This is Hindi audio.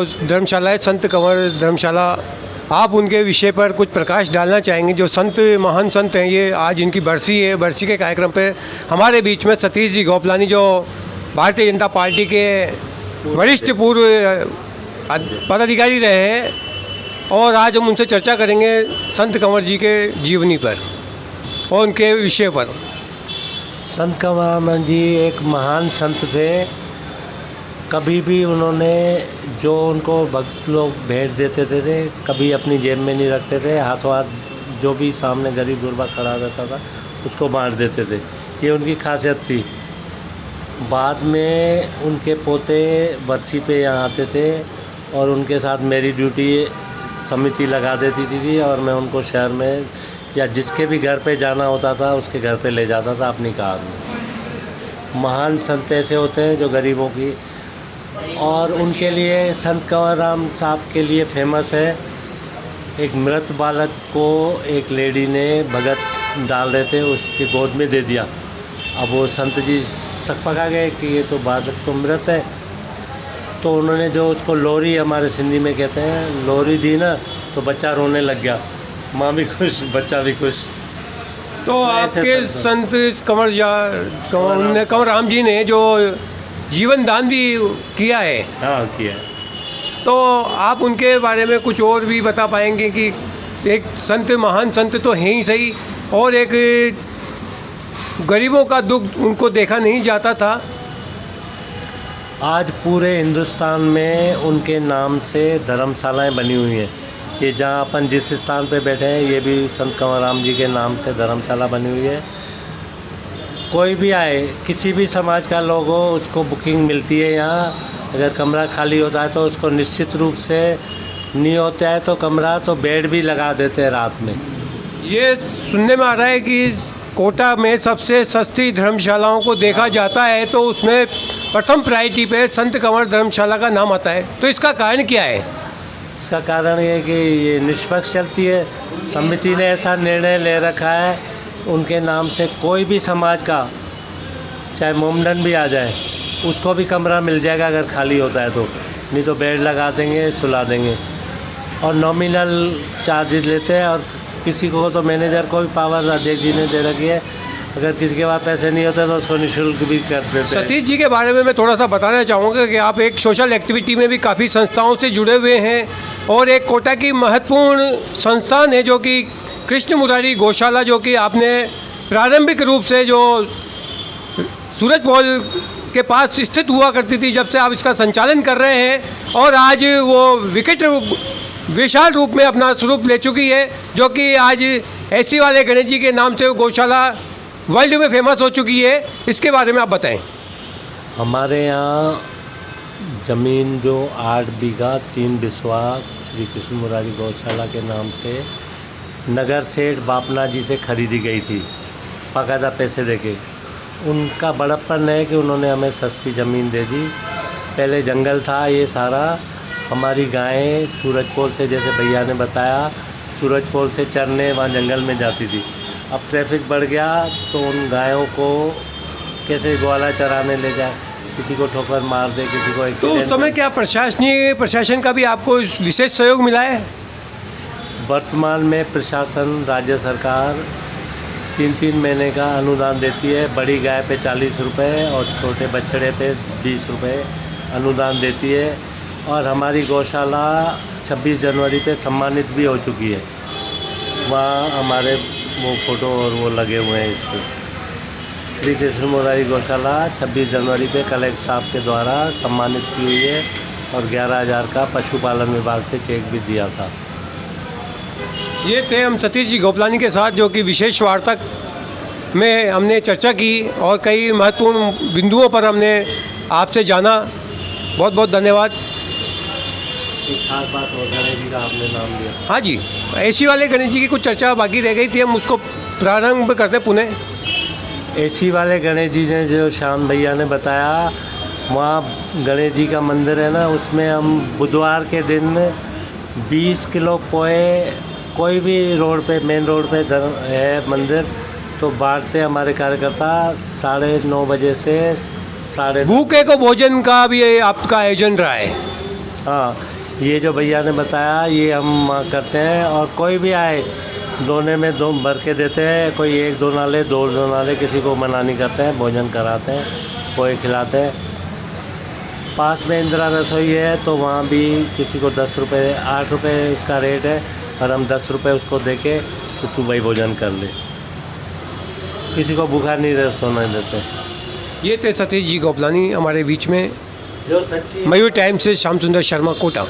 धर्मशाला है, संत कंवर धर्मशाला, आप उनके विषय पर कुछ प्रकाश डालना चाहेंगे? जो संत, महान संत हैं, ये आज इनकी बरसी है। बरसी के कार्यक्रम पे हमारे बीच में सतीश जी गोपलानी, जो भारतीय जनता पार्टी के वरिष्ठ पूर्व पदाधिकारी रहे हैं, और आज हम उनसे चर्चा करेंगे संत कंवर जी के जीवनी पर और उनके विषय पर। संत कंवर जी एक महान संत थे। कभी भी उन्होंने जो उनको भक्त लोग भेंट देते थे कभी अपनी जेब में नहीं रखते थे। हाथों हाथ जो भी सामने गरीब गुरबा खड़ा रहता था उसको बांट देते थे। ये उनकी खासियत थी। बाद में उनके पोते बरसी पे यहाँ आते थे और उनके साथ मेरी ड्यूटी समिति लगा देती थी और मैं उनको शहर में या जिसके भी घर पे जाना होता था उसके घर पे ले जाता था अपनी कार में। महान संत ऐसे होते हैं जो गरीबों की, और उनके लिए संत कंवर राम साहब के लिए फेमस है। एक मृत बालक को एक लेडी ने भगत डाल रहे थे, उसकी गोद में दे दिया। अब वो संत जी सकपका गए कि ये तो बालक तो मृत है, तो उन्होंने जो उसको लोरी, हमारे सिंधी में कहते हैं, लोरी दी ना, तो बच्चा रोने लग गया। माँ भी खुश, बच्चा भी खुश। तो आपके संत कंवर राम जी ने जो जीवन दान भी किया है। हाँ, किया है। तो आप उनके बारे में कुछ और भी बता पाएंगे कि एक संत, महान संत तो हैं ही सही, और एक गरीबों का दुख उनको देखा नहीं जाता था। आज पूरे हिंदुस्तान में उनके नाम से धर्मशालाएं बनी हुई हैं। ये जहाँ अपन जिस स्थान पे बैठे हैं ये भी संत कंवर राम जी के नाम से धर्मशाला बनी हुई है। कोई भी आए, किसी भी समाज का लोग हो, उसको बुकिंग मिलती है यहाँ। अगर कमरा खाली होता है तो उसको निश्चित रूप से, नहीं होता है तो कमरा, तो बेड भी लगा देते हैं रात में। ये सुनने में आ रहा है कि कोटा में सबसे सस्ती धर्मशालाओं को देखा जाता है तो उसमें प्रथम प्रायोरिटी पे संत कंवर धर्मशाला का नाम आता है। तो इसका कारण क्या है? इसका कारण ये है कि ये निष्पक्ष चलती है। समिति ने ऐसा निर्णय ले रखा है, उनके नाम से कोई भी समाज का चाहे मोमडन भी आ जाए उसको भी कमरा मिल जाएगा अगर खाली होता है तो, नहीं तो बेड लगा देंगे, सुला देंगे। और नॉमिनल चार्जेस लेते हैं, और किसी को तो मैनेजर को भी पावर अध्यक्ष जी ने दे रखी है, अगर किसी के पास पैसे नहीं होते तो उसको निःशुल्क भी कर देते हैं। सतीश जी के बारे में मैं थोड़ा सा बताना चाहूँगा कि आप एक सोशल एक्टिविटी में भी काफ़ी संस्थाओं से जुड़े हुए हैं, और एक कोटा की महत्वपूर्ण संस्थान है जो कि कृष्ण मुरारी गौशाला, जो कि आपने प्रारंभिक रूप से जो सूरज पोल के पास स्थित हुआ करती थी, जब से आप इसका संचालन कर रहे हैं, और आज वो विशाल रूप में अपना स्वरूप ले चुकी है, जो कि आज ऐसी वाले गणेश जी के नाम से गौशाला वर्ल्ड में फेमस हो चुकी है। इसके बारे में आप बताएं। हमारे यहाँ ज़मीन जो 8 बीघा 3 बिस्वा श्री कृष्ण मुरारी गौशाला के नाम से नगर सेठ बापना जी से खरीदी गई थी, बाकायदा पैसे देके। उनका बड़प्पन है कि उन्होंने हमें सस्ती ज़मीन दे दी। पहले जंगल था ये सारा। हमारी गायें सूरजपोल से, जैसे भैया ने बताया, सूरजपोल से चरने वहाँ जंगल में जाती थी। अब ट्रैफिक बढ़ गया तो उन गायों को कैसे ग्वाला चराने ले जाए, किसी को ठोकर मार दे, किसी को एक्सीडेंट। तो उस समय क्या प्रशासन का भी आपको विशेष सहयोग मिला है? वर्तमान में प्रशासन, राज्य सरकार 3-3 महीने का अनुदान देती है। बड़ी गाय पे 40 रुपये और छोटे बछड़े पे 20 रुपये अनुदान देती है। और हमारी गौशाला 26 जनवरी पे सम्मानित भी हो चुकी है। वहाँ हमारे वो फ़ोटो और वो लगे हुए हैं इसके। श्री कृष्ण मुरारी गौशाला 26 जनवरी पे कलेक्टर साहब के द्वारा सम्मानित की हुई है, और 11,000 का पशुपालन विभाग से चेक भी दिया था। ये थे हम सतीश जी गोपलानी के साथ, जो कि विशेष वार्ता में हमने चर्चा की और कई महत्वपूर्ण बिंदुओं पर हमने आपसे जाना। बहुत बहुत धन्यवाद। एक खास बात और, गणेश जी का आपने नाम लिया। हाँ जी, एसी वाले गणेश जी की कुछ चर्चा बाकी रह गई थी, हम उसको प्रारंभ करते पुनः। एसी वाले गणेश जी ने जो श्याम भैया ने बताया, वहाँ गणेश जी का मंदिर है ना, उसमें हम बुधवार के दिन 20 किलो पोए, कोई भी रोड पे, मेन रोड पे है मंदिर, तो बांटते हमारे कार्यकर्ता 9:30 बजे से 9:30। भूखे को भोजन का भी आपका आयोजन रहा है? हाँ, ये जो भैया ने बताया ये हम करते हैं। और कोई भी आए दोने में दो भर के देते हैं, कोई एक दोना ले, दो दोना ले, किसी को मना नहीं करते हैं, भोजन कराते हैं, पोहे खिलाते हैं। पास में इंदिरा रसोई है तो वहाँ भी किसी को 10 रुपये 8 रुपये उसका रेट है, और हम 10 रुपये उसको दे के तो तू भाई भोजन कर ले। किसी को भूखा नहीं सोने देते। ये थे सतीश जी गोपलानी हमारे बीच में। जो सच्ची मयूर टाइम्स से श्याम सुंदर शर्मा, कोटा।